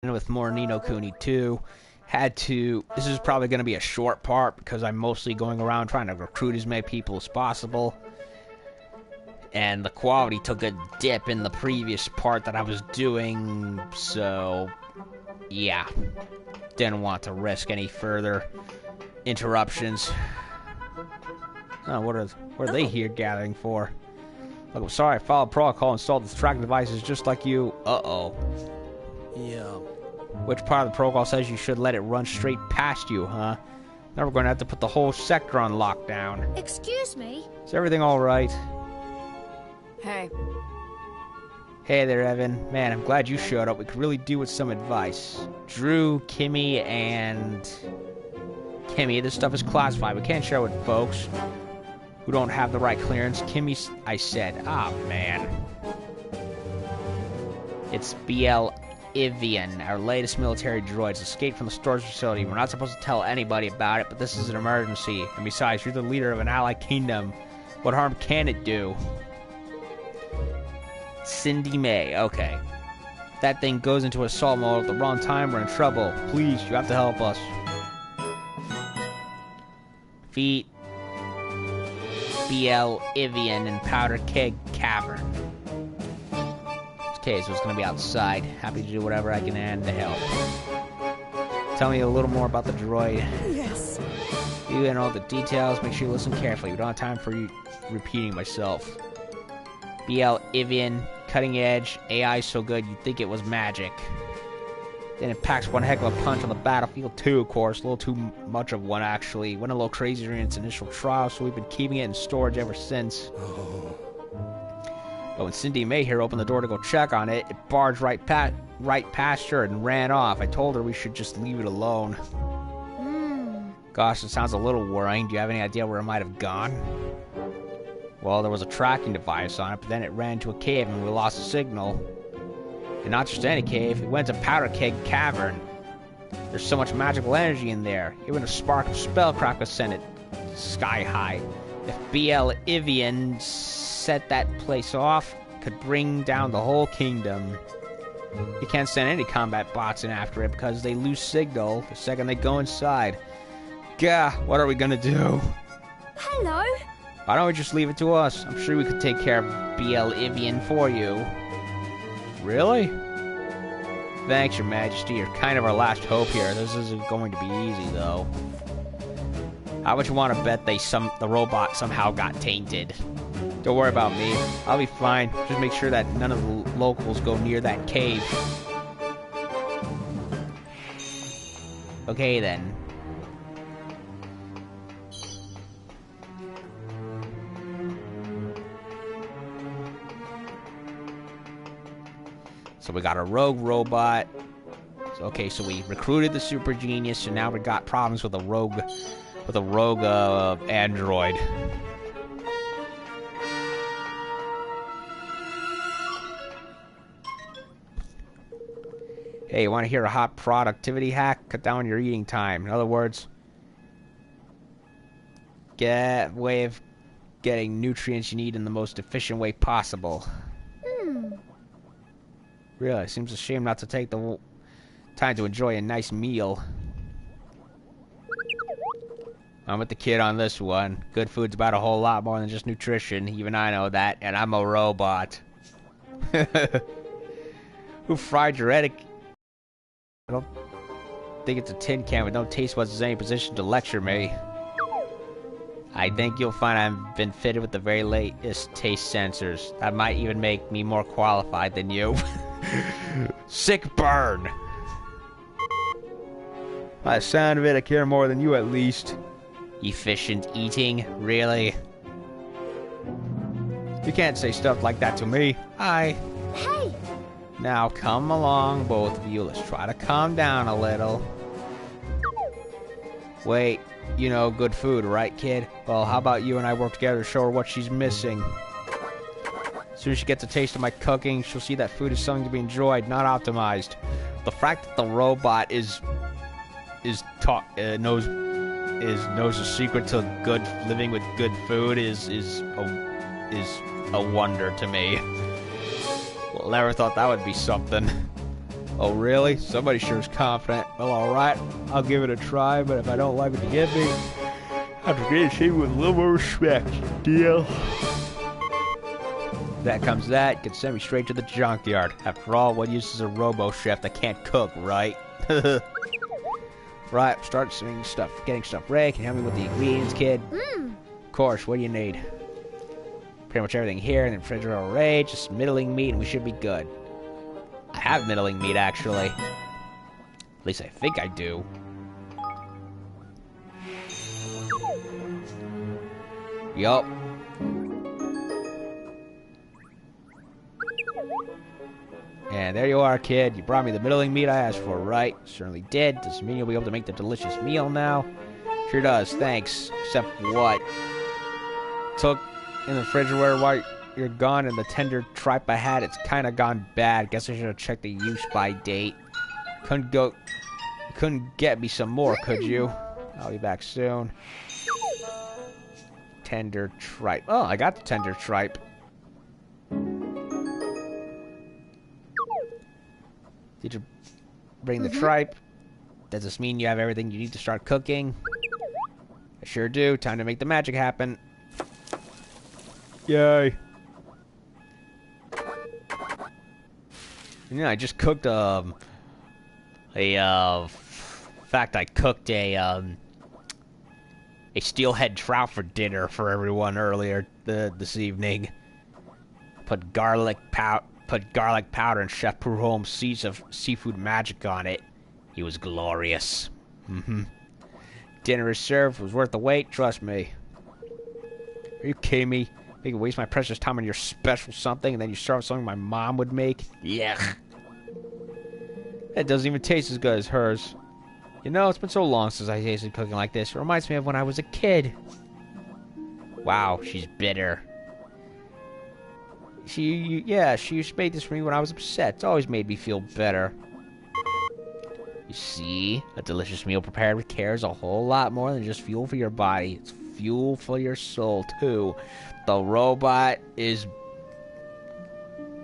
with more Kuni 2. This is probably going to be a short part because I'm mostly going around trying to recruit as many people as possible. And the quality took a dip in the previous part that I was doing, so yeah. Didn't want to risk any further interruptions. Oh, what are they here gathering for? Look, I'm sorry, I followed protocol, installed the tracking devices just like you. Uh-oh. Yeah. Which part of the protocol says you should let it run straight past you, huh? Now we're going to have to put the whole sector on lockdown. Excuse me? Is everything alright? Hey. Hey there, Evan. Man, I'm glad you showed up. We could really do with some advice. Drew, Kimmy, and... Kimmy, this stuff is classified. We can't share it with folks who don't have the right clearance. Kimmy, I said. Ah, man. It's BL Ivian, our latest military droids, escaped from the storage facility. We're not supposed to tell anybody about it, but this is an emergency. And besides, you're the leader of an allied kingdom. What harm can it do? Cindy May, okay. If that thing goes into assault mode at the wrong time, we're in trouble. Please, you have to help us. Feet. BL Ivian and Powder Keg Cavern. Okay, so it's gonna be outside. Happy to do whatever I can to help. Tell me a little more about the droid. Yes. You and all the details, make sure you listen carefully. We don't have time for you repeating myself. BL Ivian, cutting edge, AI so good you'd think it was magic. Then it packs one heck of a punch on the battlefield too, of course. A little too much of one, actually. Went a little crazy during its initial trial, so we've been keeping it in storage ever since. But when Cindy May here opened the door to go check on it, it barged right past her and ran off. I told her we should just leave it alone. Gosh, it sounds a little worrying. Do you have any idea where it might have gone? Well, there was a tracking device on it, but then it ran into a cave and we lost the signal. And not just any cave, it went to Powder Keg Cavern. There's so much magical energy in there. Even a spark of spellcraft could send it sky high. If BL Ivian set that place off, could bring down the whole kingdom. You can't send any combat bots in after it because they lose signal the second they go inside. Gah, what are we gonna do? Hello? Why don't we just leave it to us? I'm sure we could take care of BL Ivian for you. Really? Thanks, Your Majesty. You're kind of our last hope here. This isn't going to be easy, though. How much you want to bet the robot somehow got tainted? Don't worry about me. I'll be fine. Just make sure that none of the locals go near that cave. Okay, then. So we got a rogue robot. So we recruited the super genius, so now we got problems with a rogue android. Hey, you want to hear a hot productivity hack? Cut down your eating time. In other words, get a way of getting nutrients you need in the most efficient way possible. Really, seems a shame not to take the time to enjoy a nice meal. I'm with the kid on this one. Good food's about a whole lot more than just nutrition. Even I know that, and I'm a robot. Who fried your egg? I don't think it's a tin can with no taste buds in any position to lecture me. I think you'll find I've been fitted with the very latest taste sensors. That might even make me more qualified than you. Sick burn! By the sound of it, I care more than you at least. Efficient eating? Really? You can't say stuff like that to me. Hi. Hey! Now come along, both of you. Let's try to calm down a little. Wait, you know good food, right, kid? Well, how about you and I work together to show her what she's missing? As soon as she gets a taste of my cooking, she'll see that food is something to be enjoyed, not optimized. The fact that the robot knows the secret to good living with good food is a wonder to me. Well, never thought that would be something. Oh, really? Somebody sure is confident. Well, alright. I'll give it a try, but if I don't like what you give me, I have to get it with a little more respect. Deal? That comes that, can send me straight to the junkyard. After all, what use is a robo-chef that can't cook, right? Right, start getting stuff ready. Can you help me with the ingredients, kid? Of course, what do you need? Pretty much everything here in the refrigerator already. Just middling meat and we should be good. I have middling meat, actually. At least I think I do. Yup. And there you are, kid. You brought me the middling meat I asked for, right? Certainly did. Does it mean you'll be able to make the delicious meal now? Sure does, thanks. Except what? Took in the refrigerator while you're gone, and the tender tripe I had, it's kinda gone bad. Guess I should have checked the use-by date. You couldn't get me some more, could you? I'll be back soon. Tender tripe. Oh, I got the tender tripe. Did you bring the tripe? Does this mean you have everything you need to start cooking? I sure do. Time to make the magic happen. Yay. Yeah, I just cooked I cooked a steelhead trout for dinner for everyone earlier this evening. Put garlic powder and Chef Prudhomme's seeds of seafood magic on it. It was glorious. Dinner is served. It was worth the wait. Trust me. Are you kidding me? You can waste my precious time on your special something, and then you serve something my mom would make? Yuck. It doesn't even taste as good as hers. You know, it's been so long since I tasted cooking like this. It reminds me of when I was a kid. Wow, she's bitter. She used to make this for me when I was upset. It's always made me feel better. You see, a delicious meal prepared with care is a whole lot more than just fuel for your body. It's fuel for your soul, too. The robot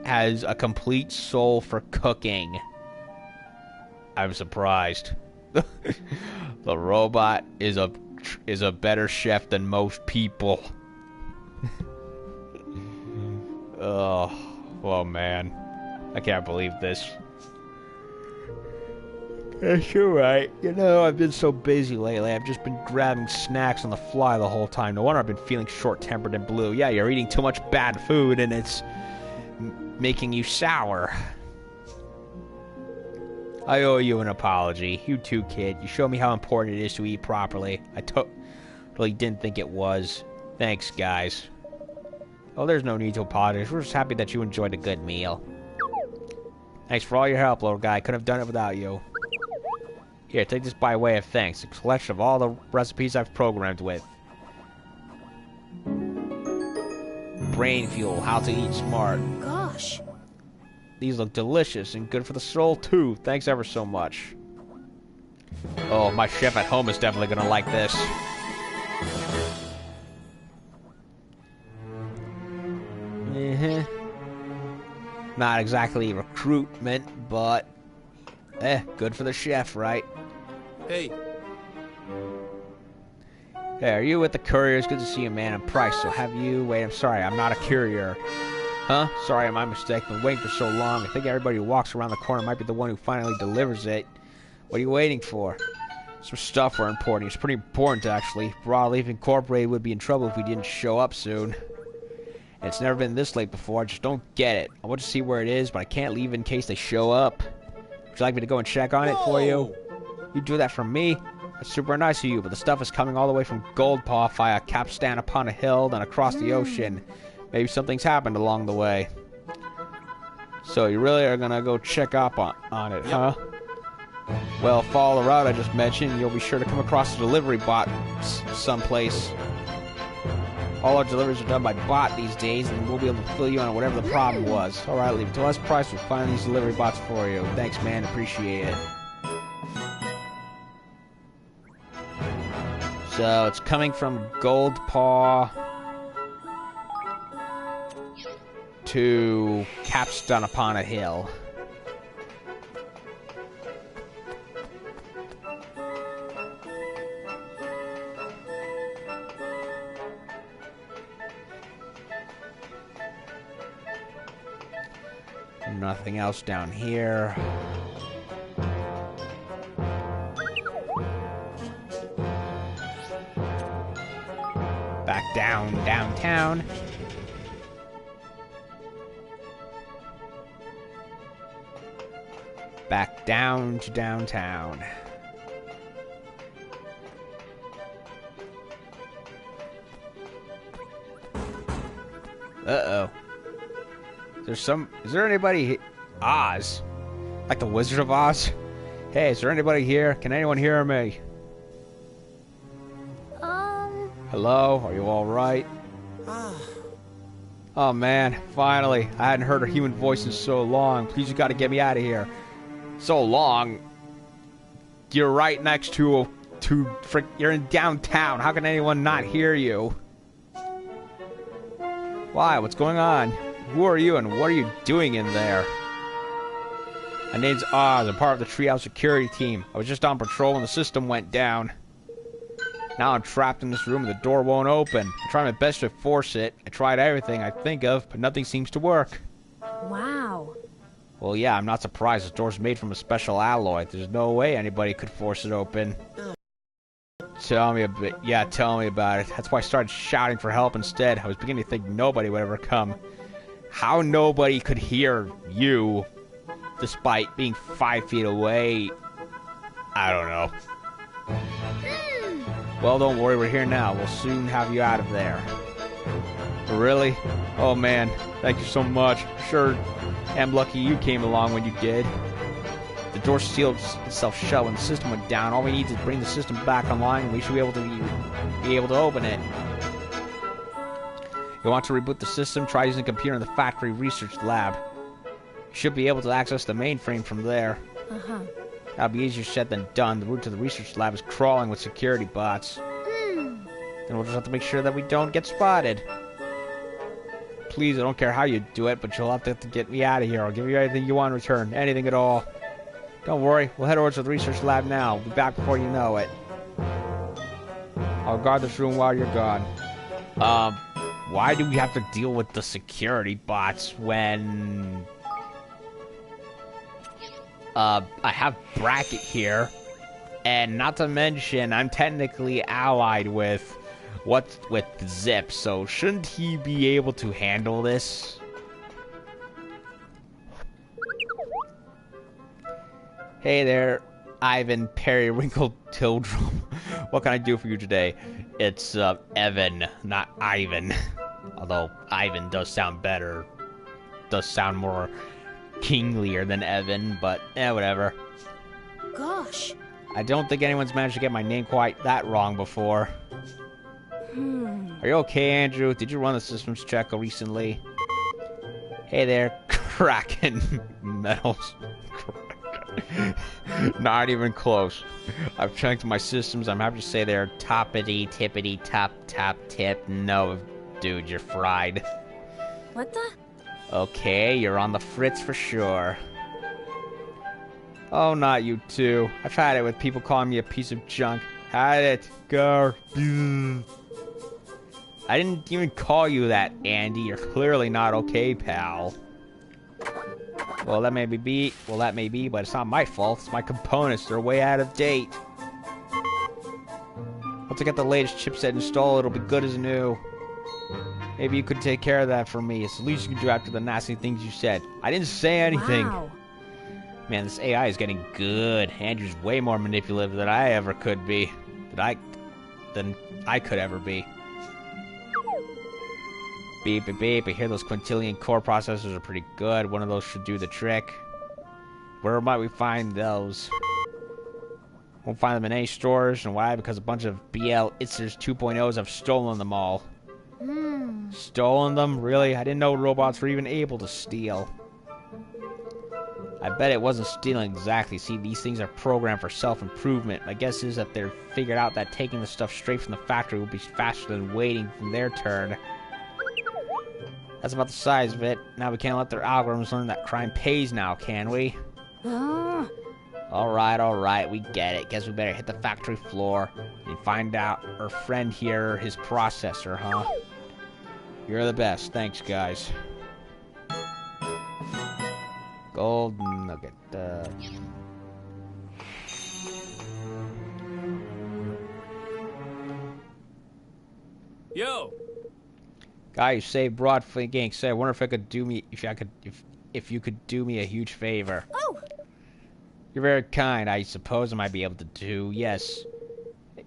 has a complete soul for cooking. I'm surprised. The robot is a better chef than most people. Oh man, I can't believe this. That's alright. You know, I've been so busy lately. I've just been grabbing snacks on the fly the whole time. No wonder I've been feeling short-tempered and blue. Yeah, you're eating too much bad food and it's making you sour. I owe you an apology. You too, kid. You showed me how important it is to eat properly. I totally didn't think it was. Thanks, guys. Oh, there's no need to apologize. We're just happy that you enjoyed a good meal. Thanks for all your help, little guy. Couldn't have done it without you. Here, take this by way of thanks. A collection of all the recipes I've programmed with. Brain fuel, how to eat smart. Gosh. These look delicious and good for the soul, too. Thanks ever so much. Oh, my chef at home is definitely gonna like this. Not exactly recruitment, but good for the chef, right? Hey. Hey, are you with the courier? It's good to see you, man. I'm Price, so have you... Wait, I'm sorry, I'm not a courier. Huh? Sorry, my mistake. Been waiting for so long. I think everybody who walks around the corner might be the one who finally delivers it. What are you waiting for? Some stuff we're importing. It's pretty important, actually. Broadleaf Incorporated would be in trouble if we didn't show up soon. And it's never been this late before. I just don't get it. I want to see where it is, but I can't leave in case they show up. Would you like me to go and check on it for you? You do that for me? That's super nice of you, but the stuff is coming all the way from Goldpaw via Capstan upon a hill, then across the ocean. Maybe something's happened along the way. So you really are gonna go check up on it, huh? Well, follow the route I just mentioned, and you'll be sure to come across a delivery bot someplace. All our deliveries are done by bot these days, and we'll be able to fill you on whatever the problem was. Alright, leave it to us. Price will find these delivery bots for you. Thanks, man. Appreciate it. So, it's coming from Goldpaw to Capstan upon a hill. Nothing else down here. Back downtown. Back down to downtown. Uh-oh. Is there anybody... Oz? Like the Wizard of Oz? Hey, is there anybody here? Can anyone hear me? Hello? Are you alright? Oh man, finally. I hadn't heard a human voice in so long. Please, you gotta get me out of here. So long? You're right next to you're in downtown. How can anyone not hear you? Why? What's going on? Who are you and what are you doing in there? My name's Oz. I'm part of the Treehouse security team. I was just on patrol when the system went down. Now I'm trapped in this room and the door won't open. I try my best to force it. I tried everything I think of, but nothing seems to work. Wow. Well, yeah, I'm not surprised. This door's made from a special alloy. There's no way anybody could force it open. Tell me about it. That's why I started shouting for help instead. I was beginning to think nobody would ever come. How nobody could hear you, despite being 5 feet away, I don't know. Well, don't worry, we're here now. We'll soon have you out of there. Really? Oh man, thank you so much. Sure am lucky you came along when you did. The door sealed itself shut when the system went down. All we need is to bring the system back online and we should be able to open it. You want to reboot the system? Try using a computer in the factory research lab. You should be able to access the mainframe from there. That'll be easier said than done. The route to the research lab is crawling with security bots. Then we'll just have to make sure that we don't get spotted. Please, I don't care how you do it, but you'll have to get me out of here. I'll give you anything you want in return. Anything at all. Don't worry, we'll head over to the research lab now. We'll be back before you know it. I'll guard this room while you're gone. Why do we have to deal with the security bots when... I have Bracket here, and not to mention, I'm technically allied with Zip, so shouldn't he be able to handle this? Hey there, Ivan Periwinkle Tildrum. What can I do for you today? It's Evan, not Ivan. Although Ivan does sound better, does sound more kinglier than Evan, but whatever. Gosh. I don't think anyone's managed to get my name quite that wrong before. Are you okay, Andrew? Did you run the systems check recently? Hey there, Kraken Metals. Not even close. I've checked my systems. I'm happy to say they're toppity, tippity, top, tip. No, dude, you're fried. What the? Okay, you're on the fritz for sure. Oh, not you too. I've had it with people calling me a piece of junk. Had it. Go. I didn't even call you that, Andy. You're clearly not okay, pal. Well, that may be, but it's not my fault. It's my components. They're way out of date. Once I get the latest chipset installed, it'll be good as new. Maybe you could take care of that for me. It's the least you can do after the nasty things you said. I didn't say anything. Wow. Man, this AI is getting good. Andrew's way more manipulative than I ever could be. Than I could ever be. Beep, beep, beep. I hear those quintillion core processors are pretty good. One of those should do the trick. Where might we find those? Won't find them in any stores. And why? Because a bunch of BL Itzers 2.0s have stolen them all. Stolen them? Really? I didn't know robots were even able to steal. I bet it wasn't stealing exactly. See, these things are programmed for self-improvement. My guess is that they're figured out that taking the stuff straight from the factory will be faster than waiting for their turn. That's about the size of it. Now we can't let their algorithms learn that crime pays now, can we? Alright, we get it. Guess we better hit the factory floor and find out our friend here, his processor, huh? You're the best. Thanks, guys. Gold nugget. Yo! Guy you saved Broadfleet Gang said, I wonder if I could do me if you could do me a huge favor. Oh! You're very kind. I suppose I might be able to do. Yes.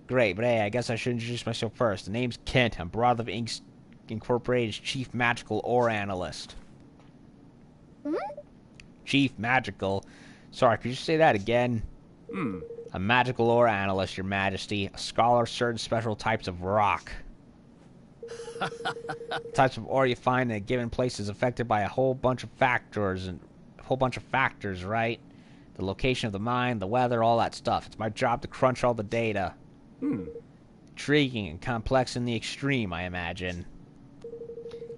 Great, but hey, I guess I should introduce myself first. The name's Kent. I'm Broadleaf Incorporated's Chief Magical Ore Analyst. Hmm? Chief Magical? Sorry, could you say that again? A magical ore analyst, Your Majesty. A scholar of certain special types of rock. Types of ore you find in a given place is affected by a whole bunch of factors, right? The location of the mine, the weather, all that stuff. It's my job to crunch all the data. Intriguing and complex in the extreme, I imagine.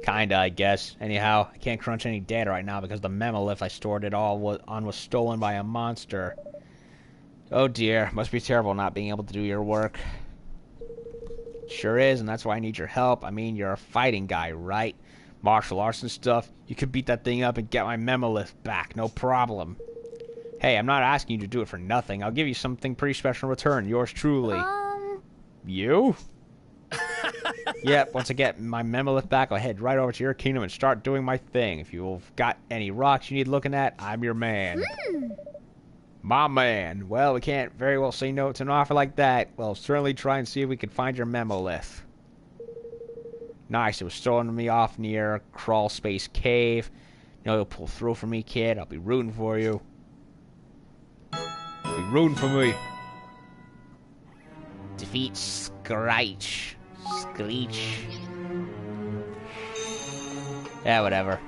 Kinda, I guess. Anyhow, I can't crunch any data right now because the memolith I stored it all on was stolen by a monster. Oh dear, must be terrible not being able to do your work. Sure is, and that's why I need your help. I mean, you're a fighting guy, right? Martial arts and stuff. You could beat that thing up and get my memolith back, no problem. Hey, I'm not asking you to do it for nothing. I'll give you something pretty special in return. Yours truly. You? Yep, once I get my memolith back, I'll head right over to your kingdom and start doing my thing. If you've got any rocks you need looking at, I'm your man. My man. Well, we can't very well say no to an offer like that. Well, certainly try and see if we can find your memolith. Nice, it was stolen to me off near Crawl Space Cave. You know, you'll pull through for me, kid. I'll be rooting for you. Be rooting for me. Defeat Screech. Yeah, whatever.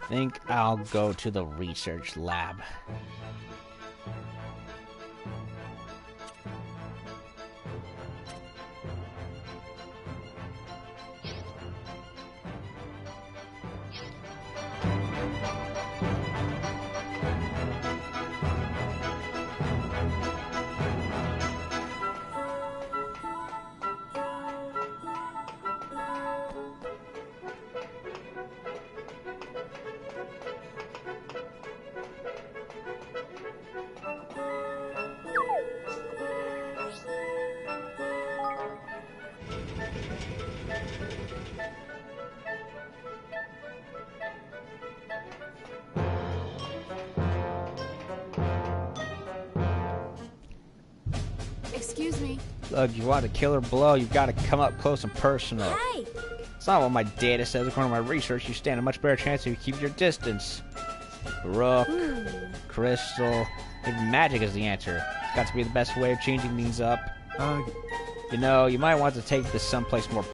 Think I'll go to the research lab. Excuse me. Look, you want a killer blow, you've got to come up close and personal. Hey! It's not what my data says. According to my research, you stand a much better chance if you keep your distance. Rook, crystal, even magic is the answer. It's got to be the best way of changing things up. You know, you might want to take this someplace more